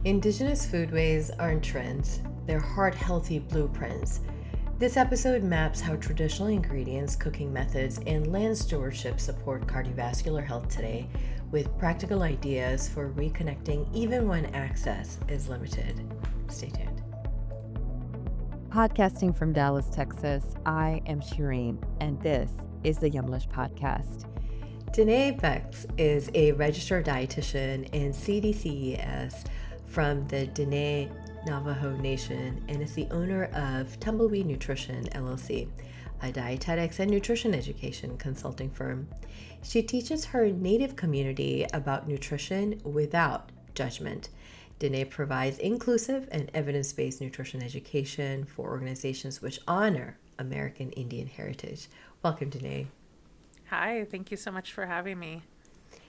Indigenous foodways aren't trends, they're heart-healthy blueprints. This episode maps how traditional ingredients, cooking methods, and land stewardship support cardiovascular health today with practical ideas for reconnecting even when access is limited. Stay tuned. Podcasting from Dallas, Texas, I am Shireen, and this is the Yumlish Podcast. Denee Bex is a registered dietitian and CDCES from the Diné Navajo Nation and is the owner of Tumbleweed Nutrition LLC, a dietetics and nutrition education consulting firm. She teaches her native community about nutrition without judgment. Diné provides inclusive and evidence-based nutrition education for organizations which honor American Indian heritage. Welcome, Diné. Hi, thank you so much for having me.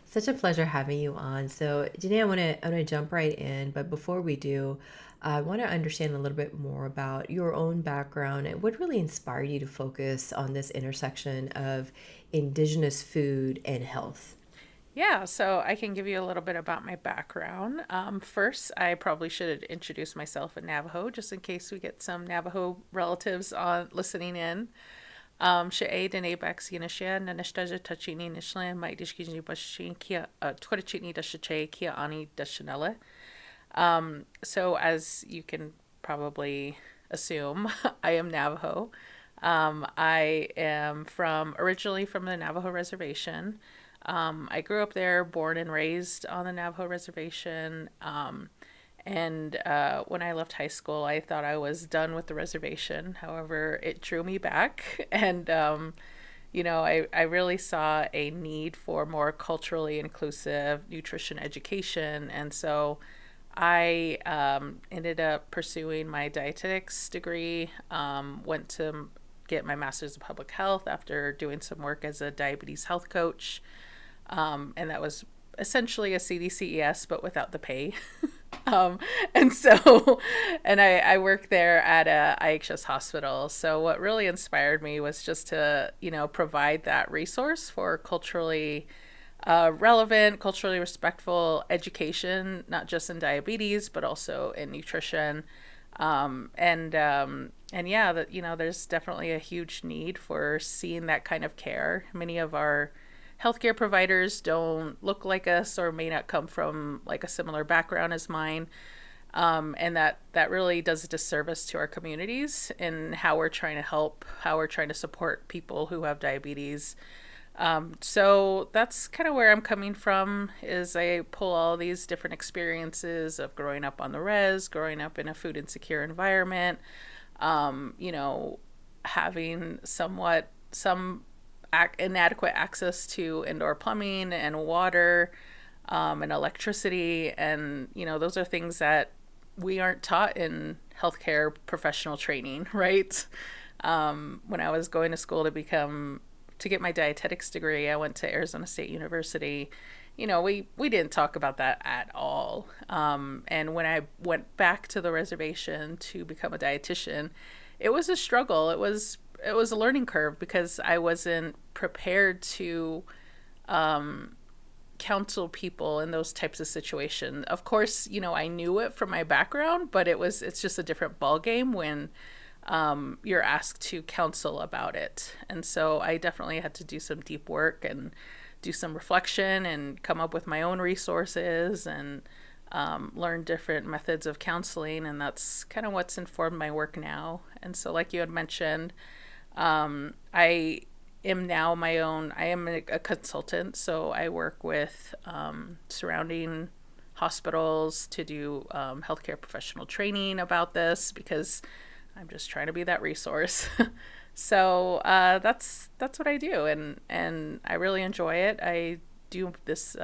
Such a pleasure having you on. So, Diné, I want to jump right in, but before we do, I want to understand a little bit more about your own background and what really inspired you to focus on this intersection of Indigenous food and health. Yeah, so I can give you a little bit about my background. First, I probably should introduce myself in Navajo, just in case we get some Navajo relatives on listening in. She'e Denee Bex Yinishia Nanishtaja Tachini Nishlan Mike Dishkini Bashin Kia Twitchini Dashache Kia Ani Dashanella. So as you can probably assume, I am Navajo. I am originally from the Navajo reservation. I grew up there, born and raised on the Navajo reservation. And when I left high school, I thought I was done with the reservation. However, it drew me back. And, I really saw a need for more culturally inclusive nutrition education. And so I ended up pursuing my dietetics degree, went to get my master's in public health after doing some work as a diabetes health coach. And that was essentially a CDCES, but without the pay. And I worked there at a IHS hospital. So what really inspired me was just to, provide that resource for culturally relevant, culturally respectful education, not just in diabetes, but also in nutrition. And yeah, that, there's definitely a huge need for seeing that kind of care. Many of our healthcare providers don't look like us or may not come from like a similar background as mine. And that really does a disservice to our communities in how we're trying to help, how we're trying to support people who have diabetes. So that's kind of where I'm coming from, is I pull all these different experiences of growing up on the res, growing up in a food insecure environment, having some inadequate access to indoor plumbing and water, and electricity. And, those are things that we aren't taught in healthcare professional training, right? When I was going to school to get my dietetics degree, I went to Arizona State University. We didn't talk about that at all. And when I went back to the reservation to become a dietitian, it was a struggle. It was a learning curve because I wasn't prepared to counsel people in those types of situations. Of course, I knew it from my background, but it's just a different ballgame when you're asked to counsel about it. And so I definitely had to do some deep work and do some reflection and come up with my own resources and learn different methods of counseling. And that's kind of what's informed my work now. And so like you had mentioned, I am a consultant, so I work with surrounding hospitals to do healthcare professional training about this because I'm just trying to be that resource. So that's what I do, and I really enjoy it. I do this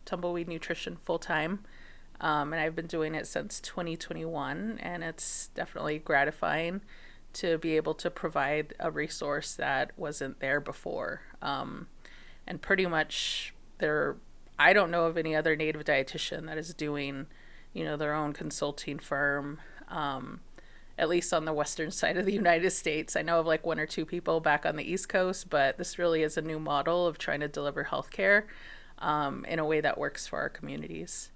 Tumbleweed Nutrition full time, and I've been doing it since 2021, and it's definitely gratifying to be able to provide a resource that wasn't there before. And pretty much I don't know of any other Native dietitian that is doing, their own consulting firm, at least on the western side of the United States. I know of like one or two people back on the East Coast, but this really is a new model of trying to deliver healthcare in a way that works for our communities.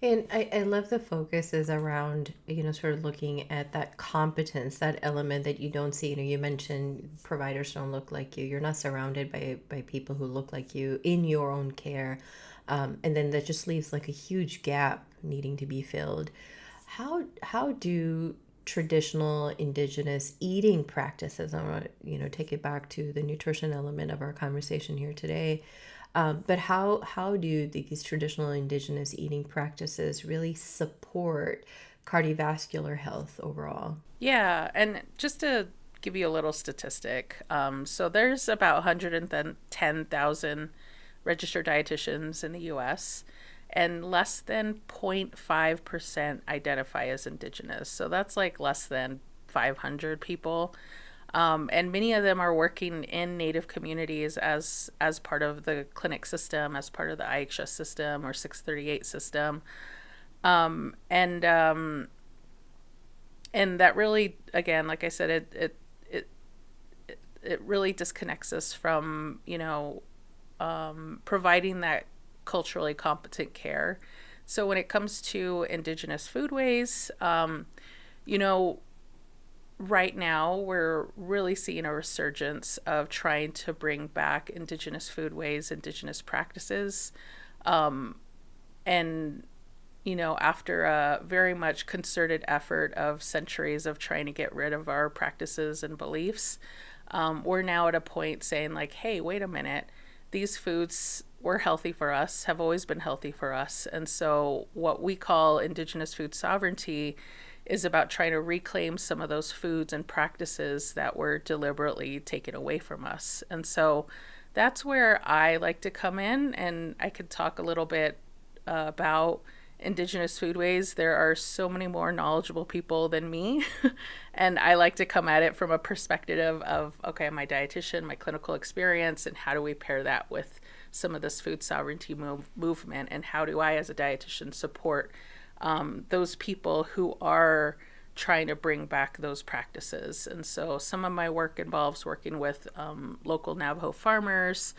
And I love the focus is around, sort of looking at that competence, that element that you don't see. You mentioned providers don't look like you. You're not surrounded by people who look like you in your own care. And then that just leaves like a huge gap needing to be filled. How do traditional indigenous eating practices, I want to, take it back to the nutrition element of our conversation here today, but how do these traditional indigenous eating practices really support cardiovascular health overall? Yeah, and just to give you a little statistic, so there's about 110,000 registered dietitians in the US, and less than 0.5% identify as Indigenous. So that's like less than 500 people. And many of them are working in Native communities as part of the clinic system, as part of the IHS system or 638 system. And that really, again, like I said, it really disconnects us from, providing that culturally competent care. So when it comes to Indigenous foodways, right now we're really seeing a resurgence of trying to bring back Indigenous foodways, Indigenous practices. And after a very much concerted effort of centuries of trying to get rid of our practices and beliefs, we're now at a point saying like, hey, wait a minute, these foods were healthy for us, have always been healthy for us. And so what we call Indigenous food sovereignty is about trying to reclaim some of those foods and practices that were deliberately taken away from us. And so that's where I like to come in, and I could talk a little bit about Indigenous foodways. There are so many more knowledgeable people than me, and I like to come at it from a perspective of, okay, I'm my dietitian, my clinical experience, and how do we pair that with some of this food sovereignty movement, and how do I as a dietitian support those people who are trying to bring back those practices. And so some of my work involves working with local Navajo farmers,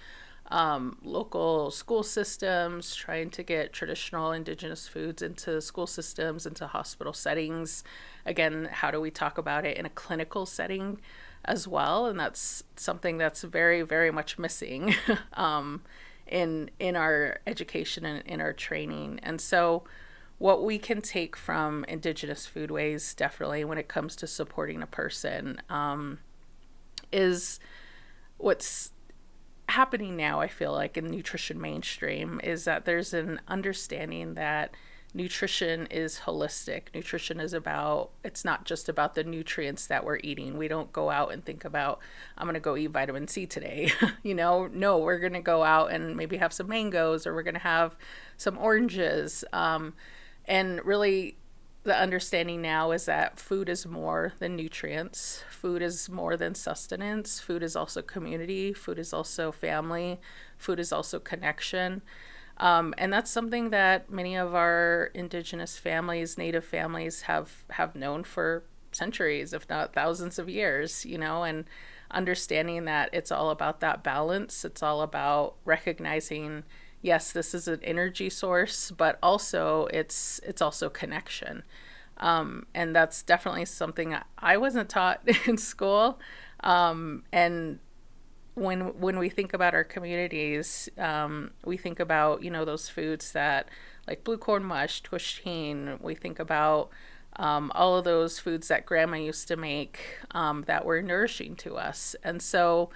local school systems, trying to get traditional Indigenous foods into school systems, into hospital settings. Again, how do we talk about it in a clinical setting as well? And that's something that's very, very much missing in our education and in our training. And so what we can take from Indigenous foodways, definitely when it comes to supporting a person, is what's happening now, I feel like, in nutrition mainstream, is that there's an understanding that nutrition is holistic. Nutrition is it's not just about the nutrients that we're eating. We don't go out and think about, I'm going to go eat vitamin C today. No, we're going to go out and maybe have some mangoes, or we're going to have some oranges. And really, the understanding now is that food is more than nutrients. Food is more than sustenance. Food is also community. Food is also family. Food is also connection. And that's something that many of our Indigenous families, Native families have known for centuries, if not thousands of years, and understanding that it's all about that balance. It's all about recognizing, yes, this is an energy source, but also it's also connection. And that's definitely something I wasn't taught in school. And when we think about our communities, we think about, those foods that like blue corn mush, tusheen. We think about all of those foods that grandma used to make that were nourishing to us. And so,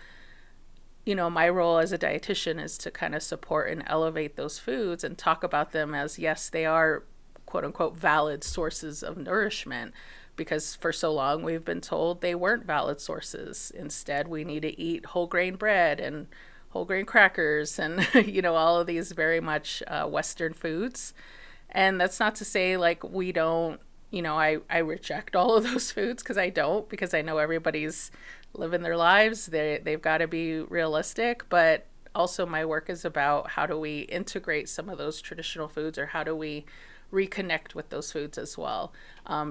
my role as a dietitian is to kind of support and elevate those foods and talk about them as, yes, they are quote unquote valid sources of nourishment, because for so long we've been told they weren't valid sources. Instead, we need to eat whole grain bread and whole grain crackers and, all of these very much Western foods. And that's not to say like we don't, I reject all of those foods, because I don't, because I know everybody's living their lives. They've got to be realistic, but also my work is about how do we integrate some of those traditional foods, or how do we reconnect with those foods as well.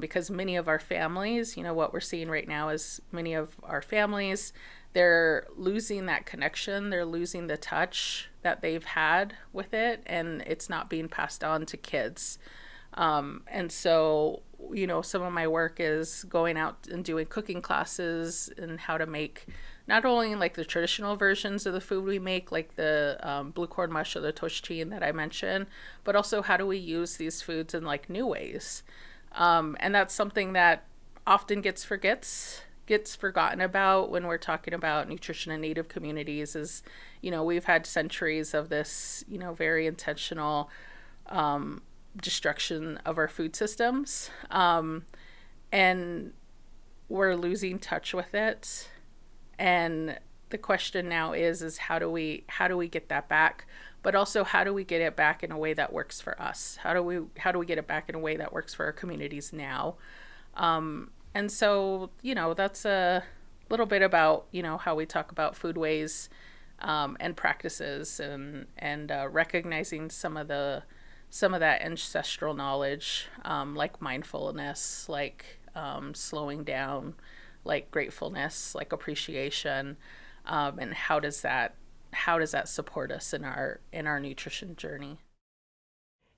Because many of our families, what we're seeing right now is many of our families, they're losing that connection. They're losing the touch that they've had with it, and it's not being passed on to kids. And so, some of my work is going out and doing cooking classes and how to make not only like the traditional versions of the food we make, like the blue corn mush or the toshteen that I mentioned, but also how do we use these foods in like new ways. And that's something that often gets forgotten about when we're talking about nutrition in Native communities is, we've had centuries of this, very intentional destruction of our food systems. And we're losing touch with it. And the question now is how do we get that back? But also, how do we get it back in a way that works for us? How do we get it back in a way that works for our communities now? And so, that's a little bit about, how we talk about foodways and practices and recognizing some of that ancestral knowledge, like mindfulness, like slowing down, like gratefulness, like appreciation, and how does that support us in our nutrition journey?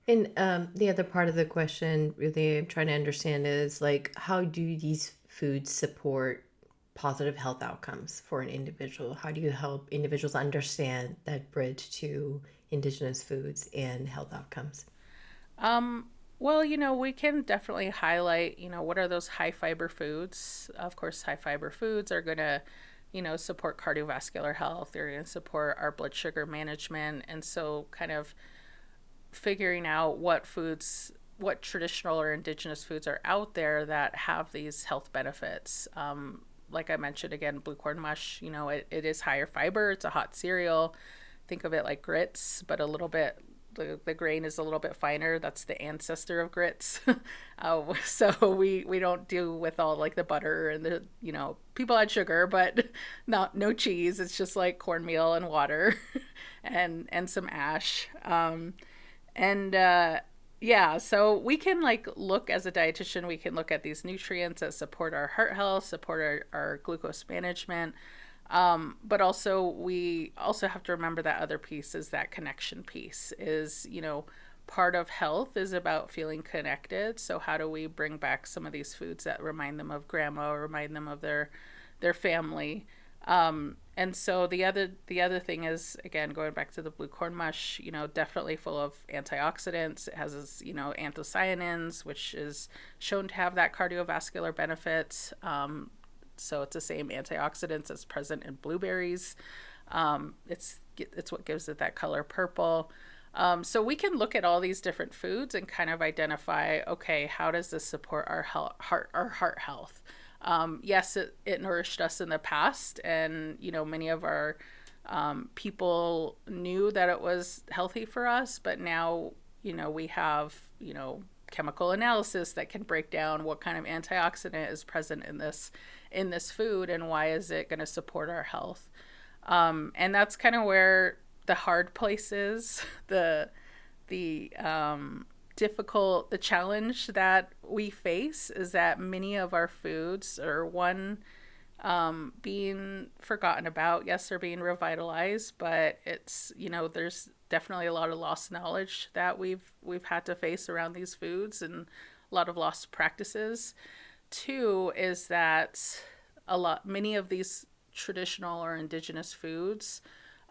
And the other part of the question, really, I'm trying to understand is like, how do these foods support positive health outcomes for an individual? How do you help individuals understand that bridge to Indigenous foods and health outcomes? Well, we can definitely highlight, what are those high fiber foods? Of course, high fiber foods are going to, support cardiovascular health. They're going to support our blood sugar management. And so kind of figuring out what traditional or indigenous foods are out there that have these health benefits. Like I mentioned, again, blue corn mush, it is higher fiber. It's a hot cereal. Think of it like grits, but a little bit, the grain is a little bit finer. That's the ancestor of grits. So we don't do with all like the butter and the, people add sugar, but no cheese. It's just like cornmeal and water and some ash. Yeah, so we can like look as a dietitian, we can look at these nutrients that support our heart health, support our glucose management. But also we also have to remember that other piece is that connection piece is, part of health is about feeling connected. So how do we bring back some of these foods that remind them of grandma or remind them of their family? And so the other thing is, again, going back to the blue corn mush, definitely full of antioxidants. It has, anthocyanins, which is shown to have that cardiovascular benefit. So it's the same antioxidants that's present in blueberries. It's what gives it that color purple. So we can look at all these different foods and kind of identify, okay, how does this support our heart health? Yes, it nourished us in the past, and many of our people knew that it was healthy for us, but now we have chemical analysis that can break down what kind of antioxidant is present in this food and why is it going to support our health. And that's kind of where the hard place is, the challenge that we face is that many of our foods are being forgotten about. Yes, they're being revitalized, but it's, there's definitely a lot of lost knowledge that we've had to face around these foods and a lot of lost practices. Two is that many of these traditional or indigenous foods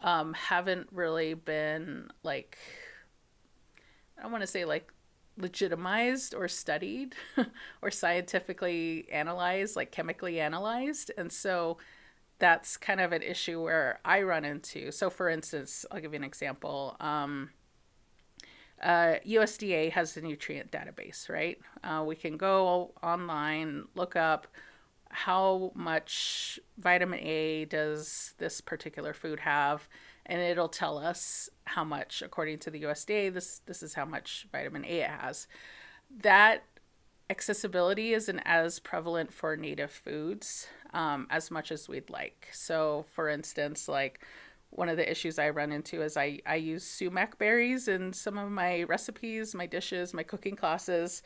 haven't really been like, I don't want to say like legitimized or studied or scientifically analyzed, like chemically analyzed. And so that's kind of an issue where I run into. So for instance, I'll give you an example. USDA has a nutrient database, right? We can go online, look up how much vitamin A does this particular food have, and it'll tell us how much, according to the USDA, this is how much vitamin A it has. That accessibility isn't as prevalent for native foods as much as we'd like. So for instance, like one of the issues I run into is I use sumac berries in some of my recipes, my dishes, my cooking classes.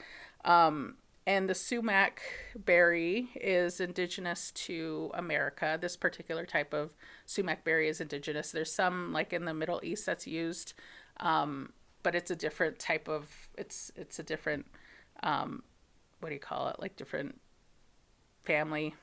And the sumac berry is indigenous to America. This particular type of sumac berry is indigenous. There's some like in the Middle East that's used. but it's a different type of, it's a different, what do you call it? Like different family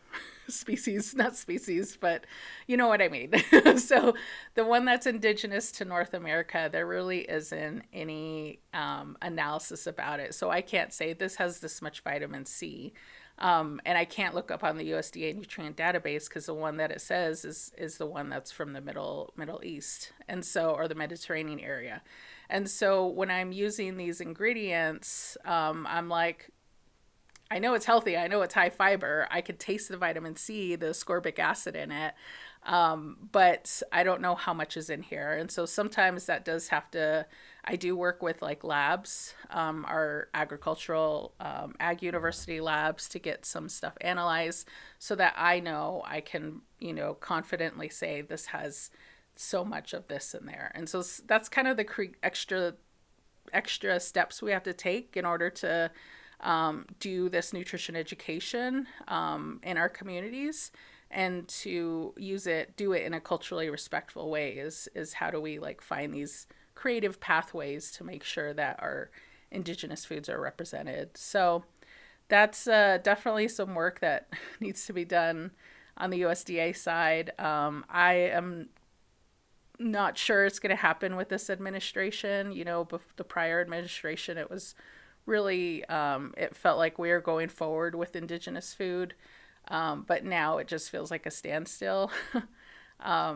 species, not species, but you know what I mean. So the one that's indigenous to North America, there really isn't any analysis about it. So I can't say this has this much vitamin C. And I can't look up on the USDA nutrient database because the one that it says is the one that's from the Middle East, and so, or the Mediterranean area. And so when I'm using these ingredients, I'm like, I know it's healthy. I know it's high fiber. I could taste the vitamin C, the ascorbic acid in it. But I don't know how much is in here. And so sometimes that does have to, I do work with like labs, our agricultural, ag university labs, to get some stuff analyzed so that I know I can, confidently say this has so much of this in there. And so that's kind of the extra steps we have to take in order to do this nutrition education in our communities, and to do it in a culturally respectful way is how do we like find these creative pathways to make sure that our indigenous foods are represented. So that's definitely some work that needs to be done on the USDA side. I am not sure it's going to happen with this administration. The prior administration, it was really, it felt like we were going forward with indigenous food, but now it just feels like a standstill. I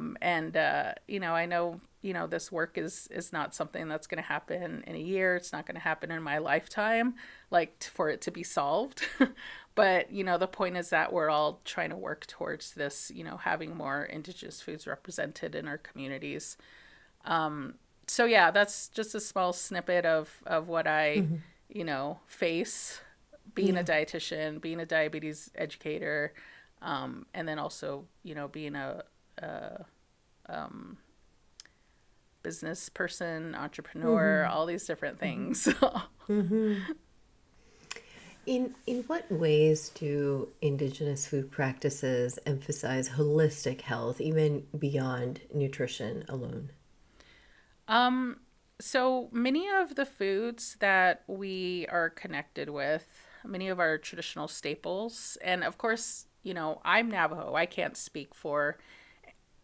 know, this work is not something that's going to happen in a year. It's not going to happen in my lifetime, like for it to be solved. But, the point is that we're all trying to work towards this, having more indigenous foods represented in our communities. So yeah, that's just a small snippet of what I, face being a dietitian, being a diabetes educator, and then also, being a business person, entrepreneur, all these different things. In what ways do indigenous food practices emphasize holistic health, even beyond nutrition alone? So many of the foods that we are connected with, many of our traditional staples, and of course, I'm Navajo. I can't speak for,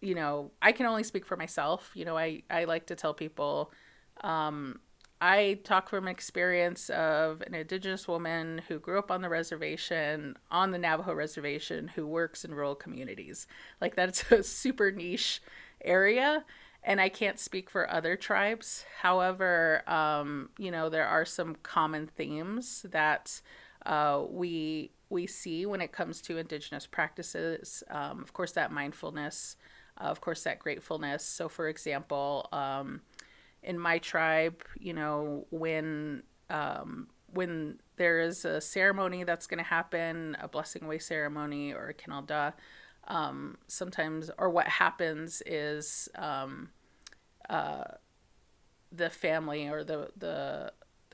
I can only speak for myself. I like to tell people, I talk from experience of an indigenous woman who grew up on the reservation, on the Navajo reservation, who works in rural communities. Like, that's a super niche area. And I can't speak for other tribes. However, there are some common themes that we see when it comes to indigenous practices. Of course, that mindfulness, of course, that gratefulness. So, for example, in my tribe, when there is a ceremony that's going to happen, a blessing away ceremony or a kinalda, sometimes, or what happens is the family or the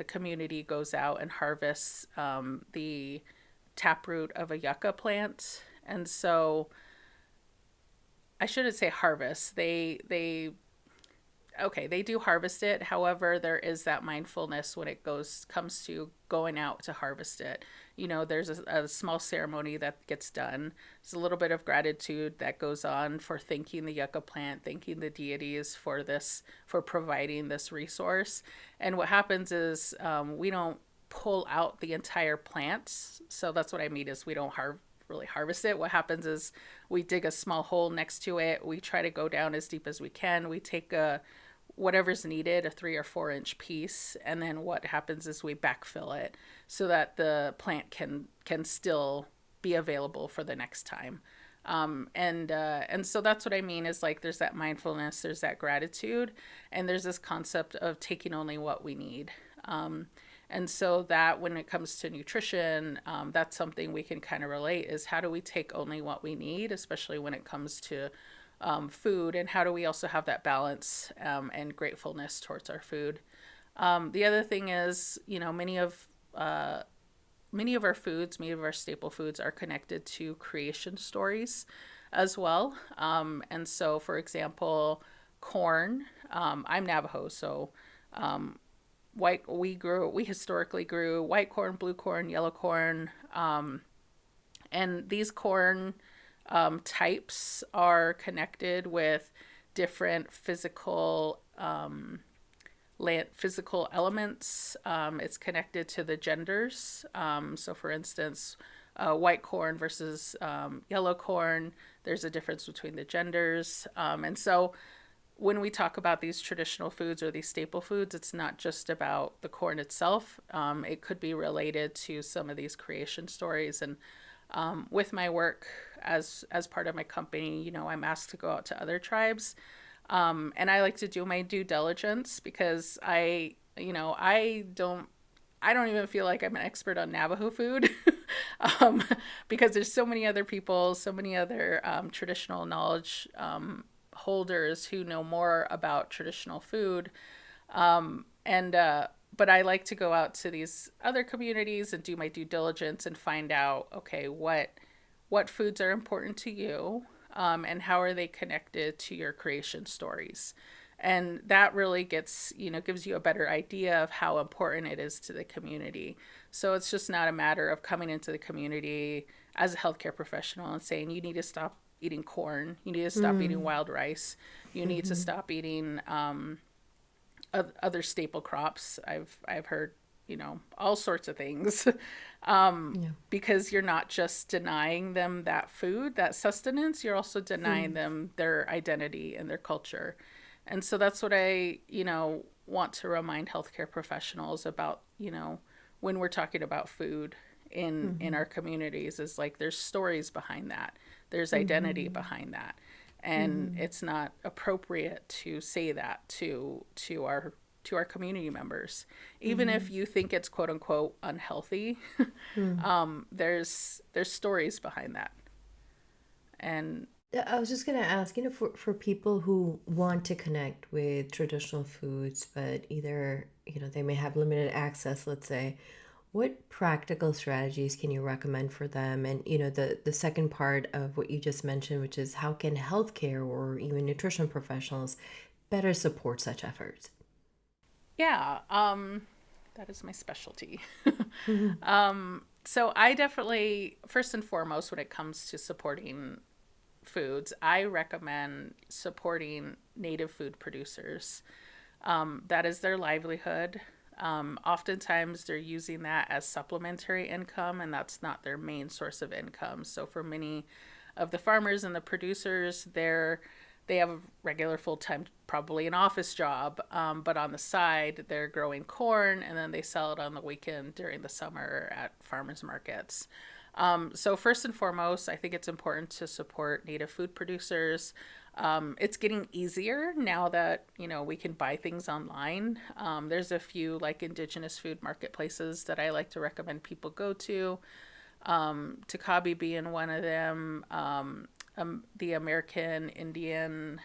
community goes out and harvests the taproot of a yucca plant. And so I shouldn't say harvest. They do harvest it. However, there is that mindfulness when it comes to going out to harvest it. There's a small ceremony that gets done. There's a little bit of gratitude that goes on for thanking the yucca plant, thanking the deities for providing this resource. And what happens is we don't pull out the entire plant. So that's what I mean is we don't really harvest it. What happens is we dig a small hole next to it. We try to go down as deep as we can. We take whatever's needed, a 3 or 4 inch piece, and then what happens is we backfill it so that the plant can still be available for the next time. And so that's what I mean is like there's that mindfulness, there's that gratitude, and there's this concept of taking only what we need. And so that when it comes to nutrition, that's something we can kind of relate is how do we take only what we need, especially when it comes to food, and how do we also have that balance and gratefulness towards our food. The other thing is, many of our foods, many of our staple foods are connected to creation stories as well. And so, for example, corn, I'm Navajo, so we historically grew white corn, blue corn, yellow corn, and these corn types are connected with different physical physical elements. It's connected to the genders. So for instance, white corn versus yellow corn, there's a difference between the genders. And so when we talk about these traditional foods or these staple foods, it's not just about the corn itself. It could be related to some of these creation stories. And with my work as part of my company, I'm asked to go out to other tribes. And I like to do my due diligence because I don't even feel like I'm an expert on Navajo food because there's so many other people, so many other traditional knowledge holders who know more about traditional food. But I like to go out to these other communities and do my due diligence and find out, okay, what foods are important to you, and how are they connected to your creation stories. And that really gives you a better idea of how important it is to the community. So it's just not a matter of coming into the community as a healthcare professional and saying, you need to stop eating corn, you need to stop eating wild rice, you need to stop eating other staple crops. I've heard, all sorts of things, because you're not just denying them that food, that sustenance, you're also denying them their identity and their culture. And so that's what I, want to remind healthcare professionals about, when we're talking about food in our communities, is like, there's stories behind that. There's identity behind that. And it's not appropriate to say that to our community members, even if you think it's quote unquote unhealthy. There's stories behind that. And I was just going to ask, for people who want to connect with traditional foods, but either, they may have limited access, let's say, what practical strategies can you recommend for them? And, the second part of what you just mentioned, which is how can healthcare or even nutrition professionals better support such efforts? Yeah, that is my specialty. So I definitely, first and foremost, when it comes to supporting foods, I recommend supporting native food producers. That is their livelihood. Oftentimes they're using that as supplementary income, and that's not their main source of income. So for many of the farmers and the producers, they have a regular full-time, probably an office job, but on the side they're growing corn, and then they sell it on the weekend during the summer at farmers markets. So first and foremost, I think it's important to support native food producers. It's getting easier now that, we can buy things online. There's a few like Indigenous food marketplaces that I like to recommend people go to. Takabi being one of them. The American Indian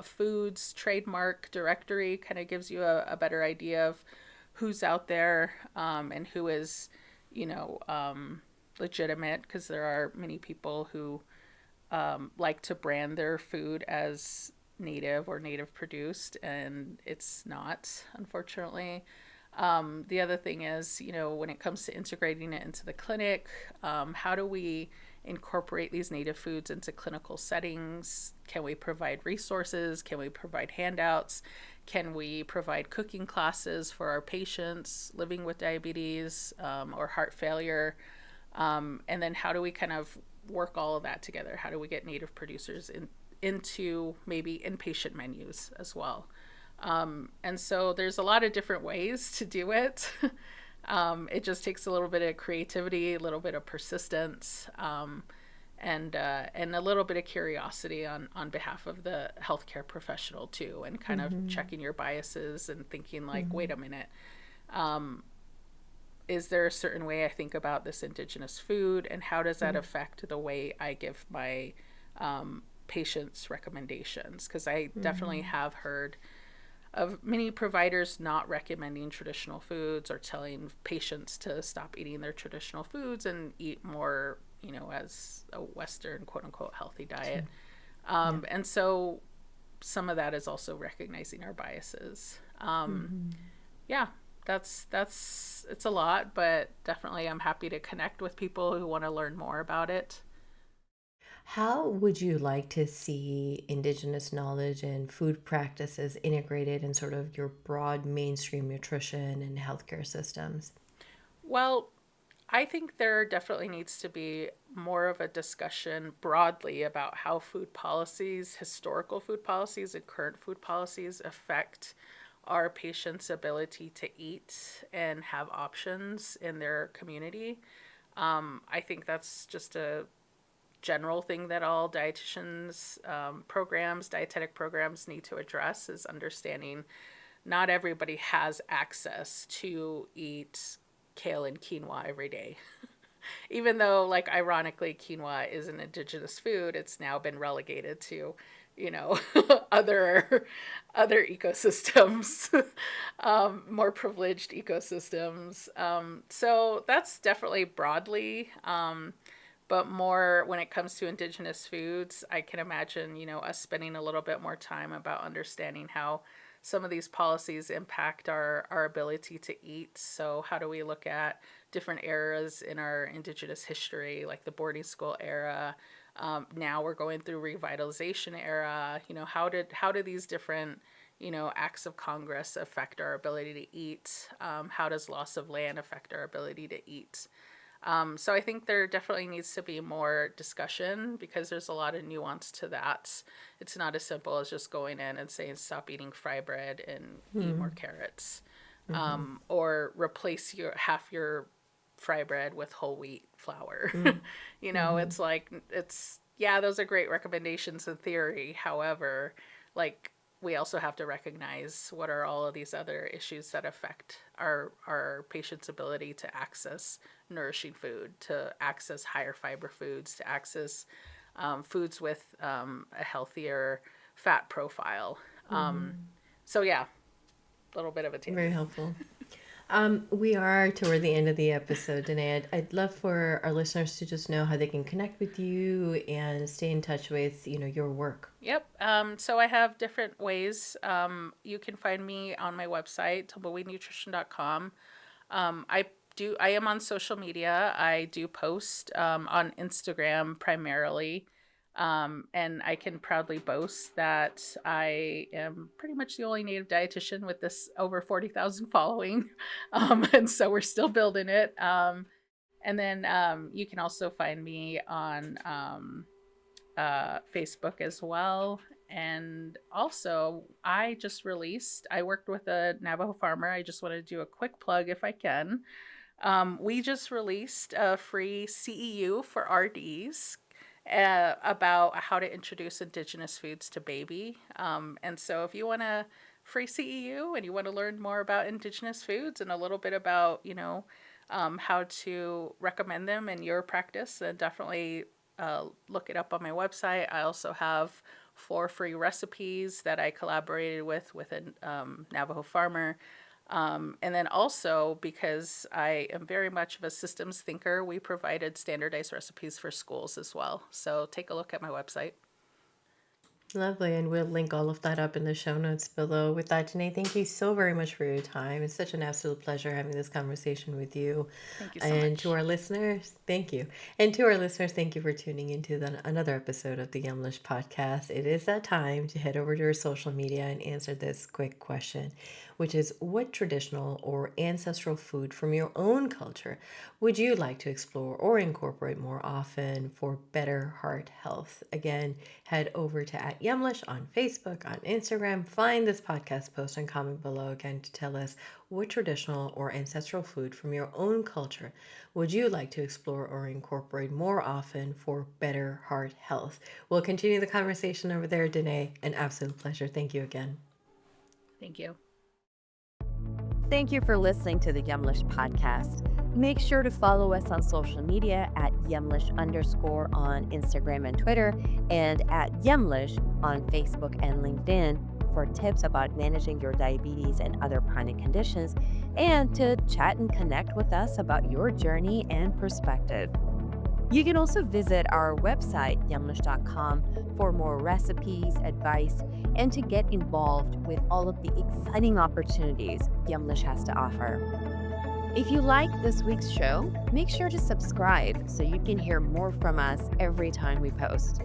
Foods Trademark Directory kind of gives you a better idea of who's out there, and who is, legitimate, because there are many people who like to brand their food as native or native produced, and it's not, unfortunately. The other thing is, when it comes to integrating it into the clinic, how do we incorporate these native foods into clinical settings? Can we provide resources? Can we provide handouts? Can we provide cooking classes for our patients living with diabetes or heart failure? And then how do we kind of work all of that together? How do we get native producers into maybe inpatient menus as well? And so there's a lot of different ways to do it. It just takes a little bit of creativity, a little bit of persistence, and a little bit of curiosity on behalf of the healthcare professional too, and kind of checking your biases and thinking like, wait a minute, is there a certain way I think about this Indigenous food, and how does that affect the way I give my patients recommendations? Because I definitely have heard of many providers not recommending traditional foods or telling patients to stop eating their traditional foods and eat more, as a Western quote unquote healthy diet. And so some of that is also recognizing our biases. Yeah. it's a lot, but definitely I'm happy to connect with people who want to learn more about it. How would you like to see Indigenous knowledge and food practices integrated in sort of your broad mainstream nutrition and healthcare systems? Well, I think there definitely needs to be more of a discussion broadly about how food policies, historical food policies, and current food policies affect our patients' ability to eat and have options in their community. I think that's just a general thing that all dietitians programs, dietetic programs need to address, is understanding not everybody has access to eat kale and quinoa every day. Even though, like, ironically, quinoa is an indigenous food, it's now been relegated to, you know, other ecosystems, more privileged ecosystems. So that's definitely broadly. But more when it comes to indigenous foods, I can imagine, us spending a little bit more time about understanding how some of these policies impact our ability to eat. So how do we look at different eras in our indigenous history, like the boarding school era? Now we're going through revitalization era. How do these different, acts of Congress affect our ability to eat? How does loss of land affect our ability to eat? So I think there definitely needs to be more discussion because there's a lot of nuance to that. It's not as simple as just going in and saying stop eating fry bread and eat more carrots, or replace half your fry bread with whole wheat flour. It's like yeah, those are great recommendations in theory. However, like, we also have to recognize what are all of these other issues that affect our patients' ability to access nourishing food, to access higher fiber foods, to access foods with a healthier fat profile. So yeah, a little bit of a tangent. Very helpful. We are toward the end of the episode, Diné. I'd love for our listeners to just know how they can connect with you and stay in touch with, your work. Yep. So I have different ways. You can find me on my website, tumbleweednutrition.com. I am on social media. I do post on Instagram primarily. And I can proudly boast that I am pretty much the only Native dietitian with this over 40,000 following. And so we're still building it. And then you can also find me on Facebook as well. And also, I worked with a Navajo farmer. I just want to do a quick plug if I can. We just released a free CEU for RDs about how to introduce indigenous foods to baby. And so if you want a free CEU and you want to learn more about indigenous foods and a little bit about, how to recommend them in your practice, then definitely look it up on my website. I also have 4 free recipes that I collaborated with a Navajo farmer. And then also, because I am very much of a systems thinker, we provided standardized recipes for schools as well. So take a look at my website. Lovely. And we'll link all of that up in the show notes below. With that, Diné, thank you so very much for your time. It's such an absolute pleasure having this conversation with you. Thank you so And much. to our listeners, thank you. And to our listeners, thank you for tuning into another episode of the Yumlish podcast. It is that time to head over to your social media and answer this quick question, which is, what traditional or ancestral food from your own culture would you like to explore or incorporate more often for better heart health? Again, head over to @Yumlish on Facebook, on Instagram. Find this podcast post and comment below again to tell us what traditional or ancestral food from your own culture would you like to explore or incorporate more often for better heart health. We'll continue the conversation over there, Diné. An absolute pleasure. Thank you again. Thank you. Thank you for listening to the Yumlish podcast. Make sure to follow us on social media @Yumlish_ on Instagram and Twitter, and @Yumlish on Facebook and LinkedIn for tips about managing your diabetes and other chronic conditions, and to chat and connect with us about your journey and perspective. You can also visit our website, yumlish.com, for more recipes, advice, and to get involved with all of the exciting opportunities Yumlish has to offer. If you like this week's show, make sure to subscribe so you can hear more from us every time we post.